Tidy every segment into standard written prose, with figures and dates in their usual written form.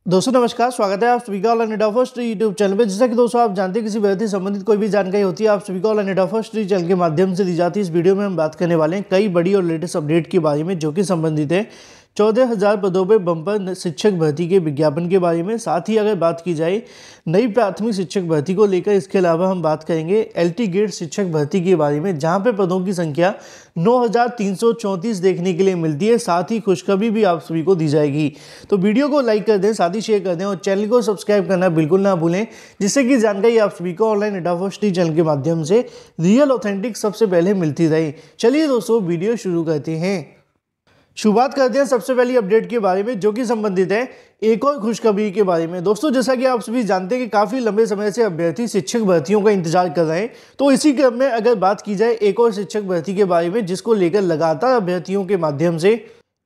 दोस्तों नमस्कार, स्वागत है आप सभी का online data first YouTube channel पे। जैसा कि दोस्तों आप जानते हैं किसी व्यक्ति से संबंधित कोई भी जानकारी होती है आप सभी को ऑनलाइन डेटा फर्स्ट चैनल के माध्यम से दी जाती है। इस वीडियो में हम बात करने वाले हैं कई बड़ी और लेटेस्ट अपडेट के बारे में जो कि संबंधित है 14,000 पदों पर बम्पर शिक्षक भर्ती के विज्ञापन के बारे में। साथ ही अगर बात की जाए नई प्राथमिक शिक्षक भर्ती को लेकर, इसके अलावा हम बात करेंगे एलटी गेट शिक्षक भर्ती के बारे में जहां पे पदों की संख्या 9,334 देखने के लिए मिलती है। साथ ही खुशखबरी भी आप सभी को दी जाएगी। तो वीडियो को लाइक कर दें, साथ ही शेयर कर दें और चैनल को सब्सक्राइब करना बिल्कुल ना भूलें, जिससे कि जानकारी आप सभी को ऑनलाइन डेटा फर्स्ट चैनल के माध्यम से रियल ऑथेंटिक सबसे पहले मिलती रहे। चलिए दोस्तों वीडियो शुरू करते हैं। शुरुआत करते हैं सबसे पहली अपडेट के बारे में जो कि संबंधित है एक और खुशखबरी के बारे में। दोस्तों जैसा कि आप सभी जानते हैं कि काफ़ी लंबे समय से अभ्यर्थी शिक्षक भर्तियों का इंतजार कर रहे हैं, तो इसी क्रम में अगर बात की जाए एक और शिक्षक भर्ती के बारे में जिसको लेकर लगातार अभ्यर्थियों के माध्यम से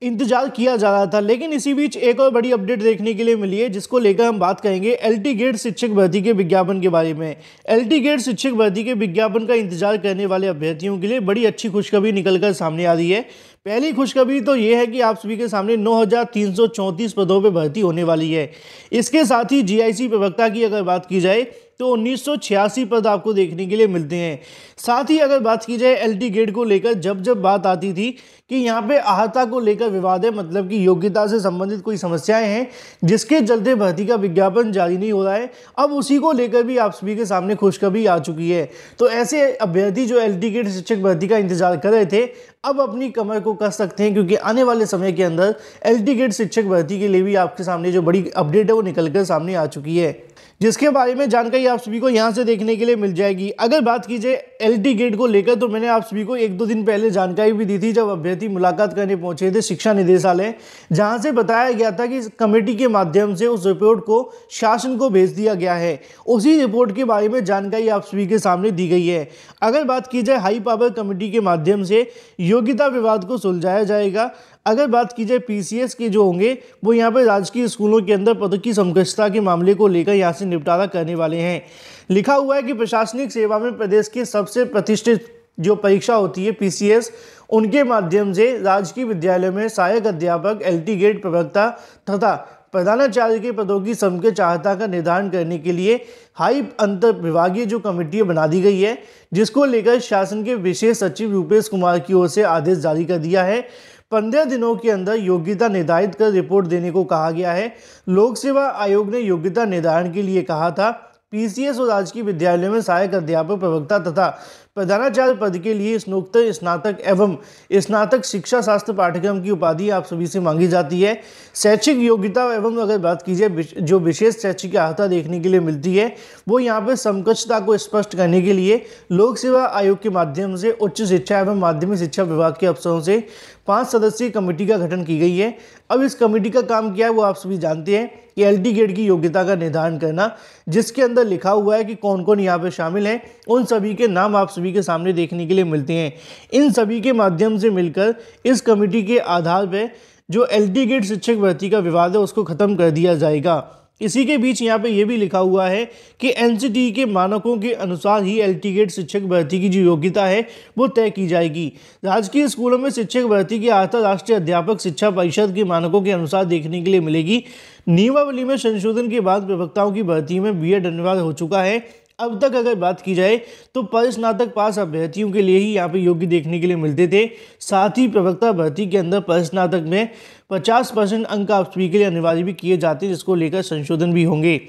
इंतजार किया जा रहा था, लेकिन इसी बीच एक और बड़ी अपडेट देखने के लिए मिली है जिसको लेकर हम बात करेंगे एलटी गेट शिक्षक भर्ती के विज्ञापन के बारे में। एलटी गेट शिक्षक भर्ती के विज्ञापन का इंतजार करने वाले अभ्यर्थियों के लिए बड़ी अच्छी खुशखबरी निकलकर सामने आ रही है। पहली खुशखबरी तो ये है कि आप सभी के सामने 9,334 पदों पर भर्ती होने वाली है। इसके साथ ही जीआईसी प्रवक्ता की अगर बात की जाए तो 1986 पद आपको देखने के लिए मिलते हैं। साथ ही अगर बात की जाए एलटी गेट को लेकर, जब बात आती थी कि यहाँ पे अहर्ता को लेकर विवाद है, मतलब कि योग्यता से संबंधित कोई समस्याएं हैं जिसके चलते भर्ती का विज्ञापन जारी नहीं हो रहा है, अब उसी को लेकर भी आप सभी के सामने खुशखबरी आ चुकी है। तो ऐसे अभ्यर्थी जो एलटी गेट शिक्षक भर्ती का इंतजार कर रहे थे अब अपनी कमर को कस सकते हैं, क्योंकि आने वाले समय के अंदर एलटी गेट शिक्षक भर्ती के लिए भी आपके सामने जो बड़ी अपडेट है वो निकलकर सामने आ चुकी है, जिसके बारे में जानकारी आप सभी को यहां से देखने के लिए मिल जाएगी। अगर बात की जाए एलटी गेट को लेकर तो मैंने आप सभी को 1-2 दिन पहले जानकारी भी दी थी जब अभ्यर्थी मुलाकात करने पहुंचे थे शिक्षा निदेशालय, जहां से बताया गया था कि कमेटी के माध्यम से उस रिपोर्ट को शासन को भेज दिया गया है। उसी रिपोर्ट के बारे में जानकारी आप सभी के सामने दी गई है। अगर बात की जाए हाई पावर कमेटी के माध्यम से योग्यता विवाद को सुलझाया जाएगा। अगर बात की जाए पीसीएस के जो होंगे वो यहाँ पे राजकीय स्कूलों के अंदर पदों की समकक्षता के मामले को लेकर यहाँ से निपटारा करने वाले हैं। लिखा हुआ है कि प्रशासनिक सेवा में प्रदेश की सबसे प्रतिष्ठित जो परीक्षा होती है पीसीएस, उनके माध्यम से राजकीय विद्यालय में सहायक अध्यापक, एलटी गेट प्रवक्ता तथा प्रधानाचार्य के पदों की समकक्ष अहर्ता का निर्धारण करने के लिए हाई अंतर विभागीय जो कमेटी बना दी गई है, जिसको लेकर शासन के विशेष सचिव रूपेश कुमार की ओर से आदेश जारी कर दिया है। 15 दिनों के अंदर योग्यता निर्धारित कर रिपोर्ट देने को कहा गया है। लोक सेवा आयोग ने योग्यता निर्धारण के लिए कहा था पीसीएस और राजकीय विद्यालयों में सहायक अध्यापक, प्रवक्ता तथा प्रधानाचार्य पद के लिए स्नातक, स्नातक एवं स्नातक शिक्षा शास्त्र पाठ्यक्रम की उपाधि आप सभी से मांगी जाती है। शैक्षिक योग्यता एवं अगर बात की जाए जो विशेष शैक्षिक अहर्ता देखने के लिए मिलती है वो यहाँ पे समकक्षता को स्पष्ट करने के लिए लोक सेवा आयोग के माध्यम से उच्च शिक्षा एवं माध्यमिक शिक्षा विभाग के अफसरों से 5 सदस्यीय कमेटी का गठन की गई है। अब इस कमेटी का काम क्या है वो आप सभी जानते हैं कि एलटी गेट की योग्यता का निर्धारण करना, जिसके अंदर लिखा हुआ है कि कौन कौन यहाँ पे शामिल हैं। उन सभी के नाम आप सभी के सामने देखने के लिए मिलते हैं। इन सभी के माध्यम से मिलकर इस कमेटी के आधार पर जो एलटी गेट शिक्षक भर्ती का विवाद है उसको खत्म कर दिया जाएगा। इसी के बीच यहाँ पे ये भी लिखा हुआ है कि एनसीटी के मानकों के अनुसार ही एलटी गेट शिक्षक भर्ती की जो योग्यता है वो तय की जाएगी। राजकीय स्कूलों में शिक्षक भर्ती की अहर्ता राष्ट्रीय अध्यापक शिक्षा परिषद के मानकों के अनुसार देखने के लिए मिलेगी। नियमावली में संशोधन के बाद प्रवक्ताओं की भर्ती में बीएड अनिवार्य हो चुका है। अब तक अगर बात की जाए तो परिस्नातक पास अभ्यर्थियों के लिए ही यहाँ पे योग्य देखने के लिए मिलते थे। साथ ही प्रवक्ता भर्ती के अंदर परिस्नातक में 50% अंक आप सभी के लिए अनिवार्य भी किए जाते हैं, जिसको लेकर संशोधन भी होंगे।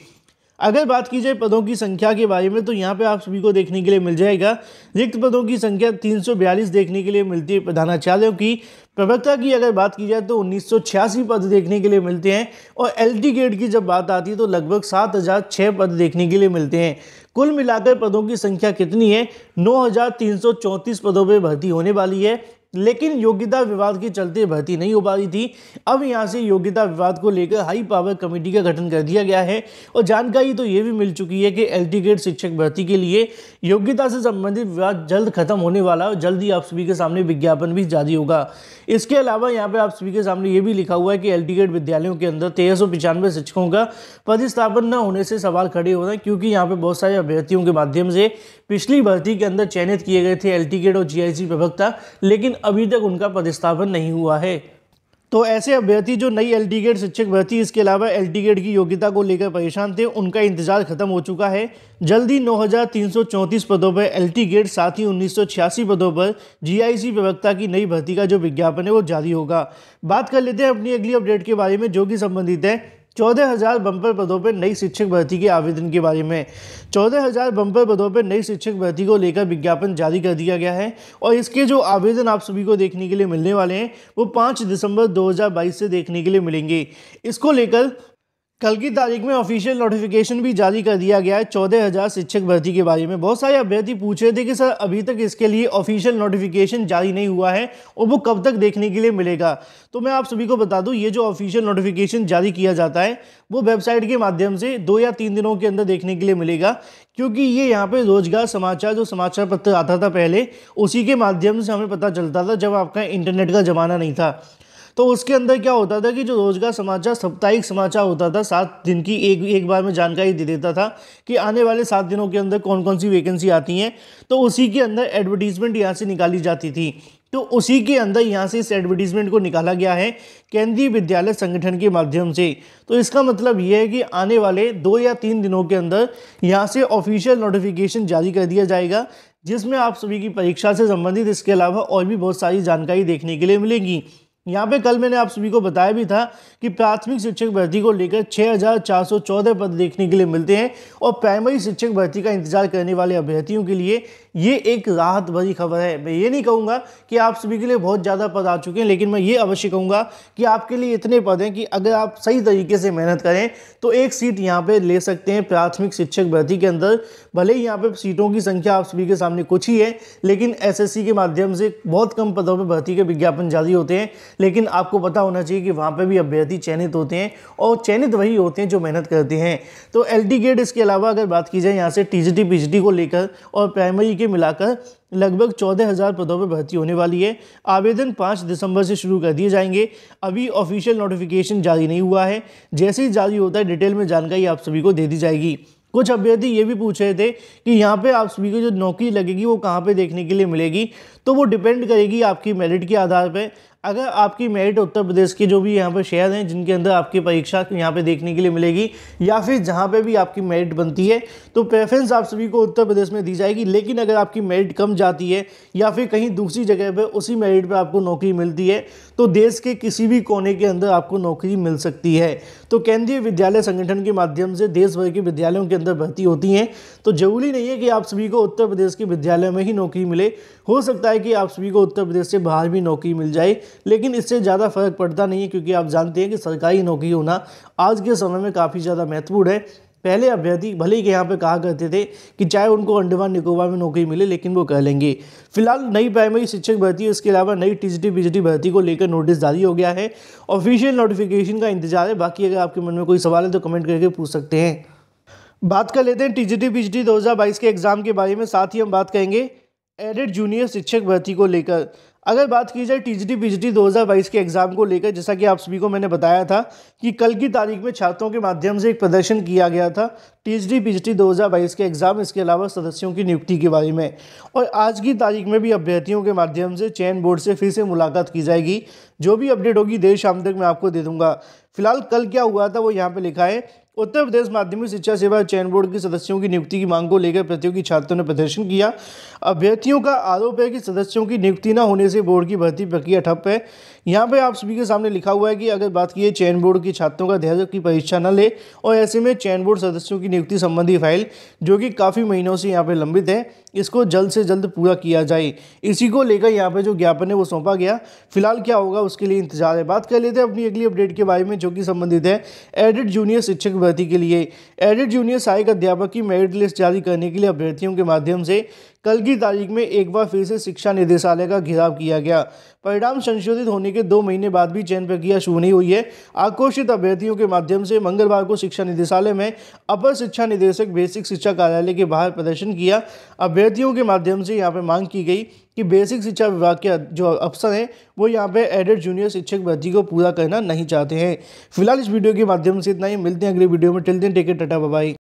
अगर बात की जाए पदों की संख्या के बारे में तो यहाँ पे आप सभी को देखने के लिए मिल जाएगा रिक्त पदों की संख्या 342 देखने के लिए मिलती है प्रधानाचार्यों की। प्रवक्ता की अगर बात की जाए तो 1986 पद देखने के लिए मिलते हैं और एलटी गेट की जब बात आती है तो लगभग 7,006 पद देखने के लिए मिलते हैं। कुल मिलाकर पदों की संख्या कितनी है? 9,334 पदों पर भर्ती होने वाली है, लेकिन योग्यता विवाद के चलते भर्ती नहीं हो पा रही थी। अब यहाँ से योग्यता विवाद को लेकर हाई पावर कमेटी का गठन कर दिया गया है और जानकारी तो ये भी मिल चुकी है कि एलटी गेट शिक्षक भर्ती के लिए योग्यता से संबंधित विवाद जल्द खत्म होने वाला है और जल्द ही आप सभी के सामने विज्ञापन भी जारी होगा। इसके अलावा यहाँ पे आप सभी के सामने ये भी लिखा हुआ है कि एलटी गेट विद्यालयों के अंदर 1395 शिक्षकों का प्रतिस्थापन न होने से सवाल खड़े हो रहे हैं, क्योंकि यहाँ पे बहुत सारे अभ्यर्थियों के माध्यम से पिछली भर्ती के अंदर चयनित किए गए थे एलटी गेट और जीआईसी प्रवक्ता, लेकिन अभी तक उनका प्रतिस्थापन नहीं हुआ है। तो ऐसे अभ्यर्थी जो नई एल टी गेट शिक्षक भर्ती इसके अलावा एल टी गेट की योग्यता को लेकर परेशान थे, उनका इंतजार खत्म हो चुका है। जल्दी 9,334 पदों पर एल टी गेट, साथ ही 1986 पदों पर जीआईसी प्रवक्ता की नई भर्ती का जो विज्ञापन है वो जारी होगा। बात कर लेते हैं अपनी अगली अपडेट के बारे में, जो कि संबंधित है 14,000 बम्पर पदों पर नई शिक्षक भर्ती के आवेदन के बारे में। 14,000 बम्पर पदों पर नई शिक्षक भर्ती को लेकर विज्ञापन जारी कर दिया गया है और इसके जो आवेदन आप सभी को देखने के लिए मिलने वाले हैं वो 5 दिसंबर 2022 से देखने के लिए मिलेंगे। इसको लेकर कल की तारीख में ऑफिशियल नोटिफिकेशन भी जारी कर दिया गया है 14,000 शिक्षक भर्ती के बारे में। बहुत सारे अभ्यर्थी पूछ रहे थे कि सर अभी तक इसके लिए ऑफिशियल नोटिफिकेशन जारी नहीं हुआ है और वो कब तक देखने के लिए मिलेगा। तो मैं आप सभी को बता दूं, ये जो ऑफिशियल नोटिफिकेशन जारी किया जाता है वो वेबसाइट के माध्यम से 2 या 3 दिनों के अंदर देखने के लिए मिलेगा, क्योंकि ये यहाँ पे रोजगार समाचार जो समाचार पत्र आता था पहले, उसी के माध्यम से हमें पता चलता था जब आपका इंटरनेट का ज़माना नहीं था। तो उसके अंदर क्या होता था कि जो रोजगार समाचार साप्ताहिक समाचार होता था, 7 दिन की एक बार में जानकारी दे देता था कि आने वाले 7 दिनों के अंदर कौन कौन सी वैकेंसी आती हैं। तो उसी के अंदर एडवर्टीजमेंट यहाँ से निकाली जाती थी। तो उसी के अंदर यहाँ से इस एडवर्टीजमेंट को निकाला गया है केंद्रीय विद्यालय संगठन के माध्यम से। तो इसका मतलब ये है कि आने वाले 2 या 3 दिनों के अंदर यहाँ से ऑफिशियल नोटिफिकेशन जारी कर दिया जाएगा, जिसमें आप सभी की परीक्षा से संबंधित इसके अलावा और भी बहुत सारी जानकारी देखने के लिए मिलेगी। यहाँ पे कल मैंने आप सभी को बताया भी था कि प्राथमिक शिक्षक भर्ती को लेकर 6,414 पद देखने के लिए मिलते हैं और प्राइमरी शिक्षक भर्ती का इंतजार करने वाले अभ्यर्थियों के लिए ये एक राहत भरी खबर है। मैं ये नहीं कहूँगा कि आप सभी के लिए बहुत ज़्यादा पद आ चुके हैं, लेकिन मैं ये अवश्य कहूँगा कि आपके लिए इतने पद हैं कि अगर आप सही तरीके से मेहनत करें तो एक सीट यहाँ पे ले सकते हैं प्राथमिक शिक्षक भर्ती के अंदर। भले ही यहाँ पे सीटों की संख्या आप सभी के सामने कुछ ही है, लेकिन एसएससी के माध्यम से बहुत कम पदों पर भर्ती के विज्ञापन जारी होते हैं, लेकिन आपको पता होना चाहिए कि वहाँ पे भी अभ्यर्थी चयनित होते हैं और चयनित वही होते हैं जो मेहनत करते हैं। तो एलटी गेट इसके अलावा अगर बात की जाए यहाँ से टीजीटी पीजीटी को लेकर और प्राइमरी के मिलाकर लगभग 14,000 पदों पर भर्ती होने वाली है। आवेदन 5 दिसंबर से शुरू कर दिए जाएंगे। अभी ऑफिशियल नोटिफिकेशन जारी नहीं हुआ है, जैसे ही जारी होता है डिटेल में जानकारी आप सभी को दे दी जाएगी। कुछ अभ्यर्थी ये भी पूछ रहे थे कि यहाँ पे आप सभी को जो नौकरी लगेगी वो कहाँ पे देखने के लिए मिलेगी। तो वो डिपेंड करेगी आपकी मेरिट के आधार पे। अगर आपकी मेरिट उत्तर प्रदेश के जो भी यहाँ पर शहर हैं जिनके अंदर आपकी परीक्षा यहाँ पे देखने के लिए मिलेगी, या फिर जहाँ पे भी आपकी मेरिट बनती है, तो प्रेफरेंस आप सभी को उत्तर प्रदेश में दी जाएगी। लेकिन अगर आपकी मेरिट कम जाती है या फिर कहीं दूसरी जगह पर उसी मेरिट पर आपको नौकरी मिलती है, तो देश के किसी भी कोने के अंदर आपको नौकरी मिल सकती है। तो केंद्रीय विद्यालय संगठन के माध्यम से देश भर के विद्यालयों के अंदर भर्ती होती हैं। तो जरूरी नहीं है कि आप सभी को उत्तर प्रदेश के विद्यालय में ही नौकरी मिले, हो सकता है कि आप सभी को उत्तर प्रदेश से बाहर भी नौकरी मिल जाए, लेकिन इससे ज़्यादा फर्क पड़ता नहीं है, क्योंकि आप जानते हैं कि सरकारी नौकरी होना आज के समय में काफ़ी ज़्यादा महत्वपूर्ण है। पहले अभ्यर्थी भले ही यहाँ पे कहा करते थे कि चाहे उनको अंडमान निकोबार में नौकरी मिले, लेकिन वो कर लेंगे। फिलहाल नई प्राइमरी शिक्षक भर्ती, इसके अलावा नई टीजीटी पीजीटी भर्ती को लेकर नोटिस जारी हो गया है। ऑफिशियल नोटिफिकेशन का इंतजार है। बाकी अगर आपके मन में कोई सवाल है तो कमेंट करके पूछ सकते हैं। बात कर लेते हैं टीजीटी पीजीटी 2022 के एग्जाम के बारे में, साथ ही हम बात करेंगे एडेड जूनियर शिक्षक भर्ती को लेकर। अगर बात की जाए टीजीटी पीजीटी 2022 के एग्जाम को लेकर, जैसा कि आप सभी को मैंने बताया था कि कल की तारीख में छात्रों के माध्यम से एक प्रदर्शन किया गया था टीजीटी पीजीटी 2022 के एग्जाम, इसके अलावा सदस्यों की नियुक्ति के बारे में। और आज की तारीख में भी अभ्यर्थियों के माध्यम से चयन बोर्ड से फिर से मुलाकात की जाएगी। जो भी अपडेट होगी देर शाम तक मैं आपको दे दूंगा। फिलहाल कल क्या हुआ था वो यहाँ पे लिखा है। उत्तर प्रदेश माध्यमिक शिक्षा सेवा चयन बोर्ड के सदस्यों की नियुक्ति की मांग को लेकर प्रतियोगी छात्रों ने प्रदर्शन किया। अभ्यर्थियों का आरोप है कि सदस्यों की नियुक्ति न होने से बोर्ड की भर्ती प्रक्रिया ठप है। यहाँ पे आप सभी के सामने लिखा हुआ है कि अगर बात की चयन बोर्ड के छात्रों का धैर्य की परीक्षा न ले और ऐसे में चयन बोर्ड सदस्यों की नियुक्ति संबंधी फाइल, जो कि काफ़ी महीनों से यहाँ पे लंबित है, इसको जल्द से जल्द पूरा किया जाए। इसी को लेकर यहाँ पे जो ज्ञापन है वो सौंपा गया। फिलहाल क्या होगा उसके लिए इंतजार है। बात कर लेते हैं अपनी अगली अपडेट के बारे में, जो कि संबंधित है एडेड जूनियर शिक्षक भर्ती के लिए। एडेड जूनियर सहायक अध्यापक की मेरिट लिस्ट जारी करने के लिए अभ्यर्थियों के माध्यम से कल की तारीख में एक बार फिर से शिक्षा निदेशालय का घेराव किया गया। परिणाम संशोधित होने के 2 महीने बाद भी चयन प्रक्रिया शुरू नहीं हुई है। आक्रोशित अभ्यर्थियों के माध्यम से मंगलवार को शिक्षा निदेशालय में अपर शिक्षा निदेशक बेसिक शिक्षा कार्यालय के बाहर प्रदर्शन किया। अभ्यर्थियों के माध्यम से यहाँ पे मांग की गई कि बेसिक शिक्षा विभाग के जो अफसर हैं वो यहाँ पे एडेड जूनियर शिक्षक भर्ती को पूरा करना नहीं चाहते हैं। फिलहाल इस वीडियो के माध्यम से इतना ही। मिलते हैं अगले वीडियो में। Till then take care, tata bye bye.